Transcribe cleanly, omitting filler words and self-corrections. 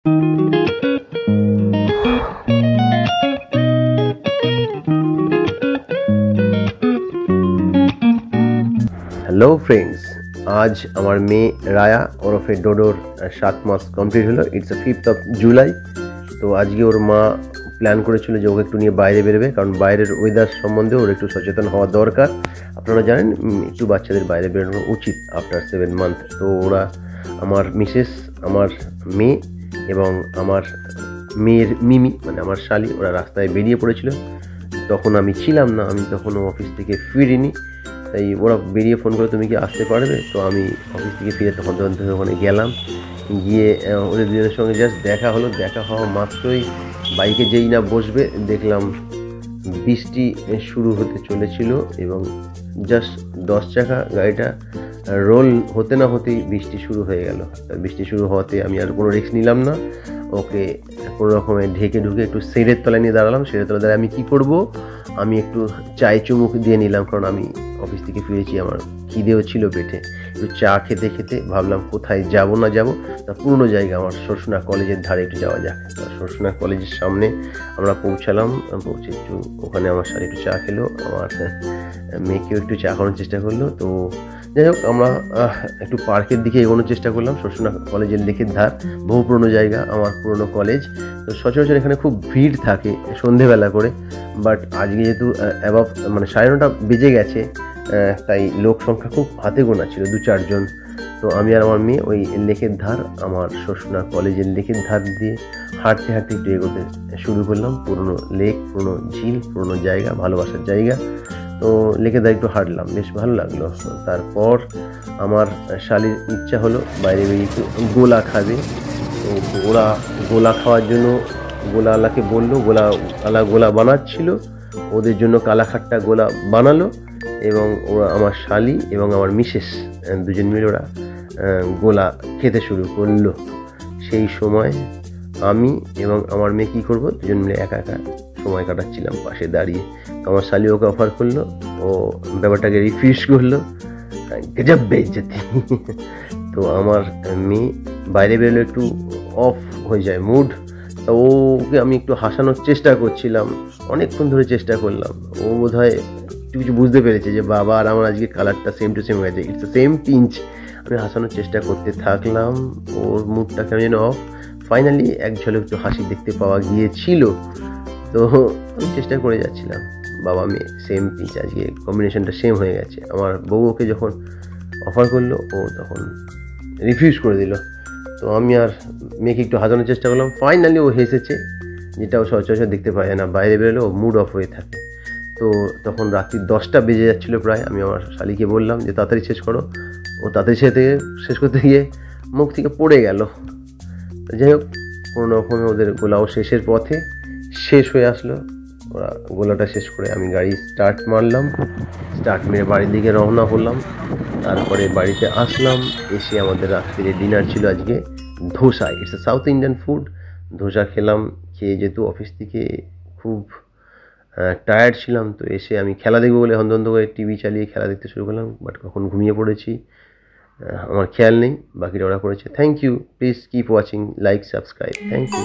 Hello friends, আজ আমার মেয়ে রায়া ওরফে ডোডোর 7 মাস কমপ্লিট হলো। It's 5th of July. তো আজকে ওর মা প্ল্যান করেছিল যে ওকে একটু নিয়ে বাইরে বেরোবে, কারণ বাইরের ওয়েদার সম্বন্ধে ওর একটু সচেতন হওয়া দরকার। আপনারা জানেন একটু বাচ্চাদের বাইরে বেরোনো উচিত আফটার 7 মান্থ। তো ওরা, আমার মিসেস, আমার মেয়ে এবং আমার মেয়ের মিমি মানে আমার শালি, ওরা রাস্তায় বেরিয়ে পড়েছিল। তখন আমি ছিলাম না, আমি তখনও অফিস থেকে ফিরিনি। তাই ওরা বেরিয়ে ফোন করে, তুমি কি আসতে পারবে? তো আমি অফিস থেকে ফিরে তখন ওখানে গেলাম। গিয়ে ওদের দুজনের সঙ্গে জাস্ট দেখা হলো। দেখা হওয়া মাত্রই বাইকে যেই না বসবে, দেখলাম বৃষ্টি শুরু হতে চলেছিল এবং জাস্ট 10 চাকা গাড়িটা রোল হতে না হতেই বৃষ্টি শুরু হয়ে গেল। বৃষ্টি শুরু হওয়াতে আমি আর কোনো রিস্ক নিলাম না। ওকে কোনো রকমে ঢেকে ঢুকে একটু শেডের তলায় নিয়ে দাঁড়ালাম। শেডের তলায় দাঁড়ায় আমি কী করবো, আমি একটু চায়ে চুমুক দিয়ে নিলাম, কারণ আমি অফিস থেকে ফিরেছি, আমার খিদেও ছিল পেটে। একটু চা খেতে খেতে ভাবলাম কোথায় যাব না যাব, তা পুরনো জায়গা আমার সরসুনা কলেজের ধারে একটু যাওয়া যাক। সরসুনা কলেজের সামনে আমরা পৌঁছালাম। পৌঁছে একটু ওখানে আমার সাথে একটু চা খেলো, আমার মেয়েকেও একটু চা খাওয়ানোর চেষ্টা করলো। তো যাই হোক, আমরা একটু পার্কের দিকে এগোনোর চেষ্টা করলাম। সরসুনা কলেজের লেকের ধার, বহু পুরনো জায়গা, আমার পুরনো কলেজ। তো সচরাচর এখানে খুব ভিড় থাকে সন্ধেবেলা করে, বাট আজকে যেহেতু অ্যাবাভ মানে 9:30 বেজে গেছে, তাই লোক সংখ্যা খুব হাতে গোনা ছিল, 2-4 জন। তো আমি আর আমার মেয়ে ওই লেকের ধার, আমার সরসুনা কলেজের লেকের ধার দিয়ে হাঁটতে হাঁটতে একটু এগোতে শুরু করলাম। পুরনো লেক, পুরনো ঝিল, পুরনো জায়গা, ভালোবাসার জায়গা। তো লেকের ধারে একটু হাঁটলাম, বেশ ভালো লাগলো। তারপর আমার শালির ইচ্ছা হলো বাইরে বেরিয়ে একটু গোলা খাবে। তো ওরা গোলা খাওয়ার জন্য গোলাওয়ালাকে বললো, গোলাওয়ালা গোলা বানাচ্ছিল, ওদের জন্য কালাখাট্টা গোলা বানালো এবং ওরা, আমার শালি এবং আমার মিসেস, দুজন মিলে ওরা গোলা খেতে শুরু করলো। সেই সময় আমি এবং আমার মেয়ে কী করবো, দুজন মিলে একা একা সময় কাটাচ্ছিলাম পাশে দাঁড়িয়ে। তো আমার শালি ওকে অফার করলো, ও ব্যাপারটাকে রিফিউজ করলো, গজব বেইজ্জতি। তো আমার মেয়ে বাইরে বেরোলে একটু অফ হয়ে যায় মুড। তো ওকে আমি একটু হাসানোর চেষ্টা করছিলাম, অনেকক্ষণ ধরে চেষ্টা করলাম। ও বোধহয় কিছু বুঝতে পেরেছে যে বাবা আর আমার আজকে কালারটা সেম টু সেম হয়েছে, ইটস সেম পিঞ্চ। আমি হাসানোর চেষ্টা করতে থাকলাম, ওর মুডটা কেমন যেন অফ। ফাইনালি এক ঝলক একটু হাসি দেখতে পাওয়া গিয়েছিল। তো আমি চেষ্টা করে যাচ্ছিলাম, বাবা মেয়ে সেম পিঞ্চ, আজকে কম্বিনেশনটা সেম হয়ে গেছে। আমার বউ ওকে যখন অফার করলো, ও তখন রিফিউজ করে দিল। তো আমি আর মেয়েকে একটু হাসানোর চেষ্টা করলাম। ফাইনালি ও হেসেছে, যেটা ও সচরাচর দেখতে পায় না। বাইরে বেরোলে ও মুড অফ হয়ে থাকে। তো তখন রাত্রি 10টা বেজে যাচ্ছিলো প্রায়। আমি আমার শালিকে বললাম যে তাড়াতাড়ি শেষ করো। ও তাড়াতাড়ি শেষ করতে গিয়ে মুখ থেকে পড়ে গেল। যাই হোক, কোনো রকমে ওদের গোলাও শেষের পথে শেষ হয়ে আসলো। ওরা গোলাটা শেষ করে আমি গাড়ি স্টার্ট মারলাম। স্টার্ট মেরে বাড়ির দিকে রওনা হলাম। তারপরে বাড়িতে আসলাম। এসে আমাদের রাত্রিরে ডিনার ছিল আজকে dosa. It's a south Indian food. Dosa খেলাম। খেয়ে যেহেতু অফিস থেকে খুব টায়ার্ড ছিলাম, তো এসে আমি খেলা দেখবো বলে হন্তন্ত করে টিভি চালিয়ে খেলা দেখতে শুরু করলাম। বাট কখন ঘুমিয়ে পড়েছি আমার খেয়াল নেই। বাকিটা ওরা করেছে। Thank you, please keep watching, like, subscribe, thank you.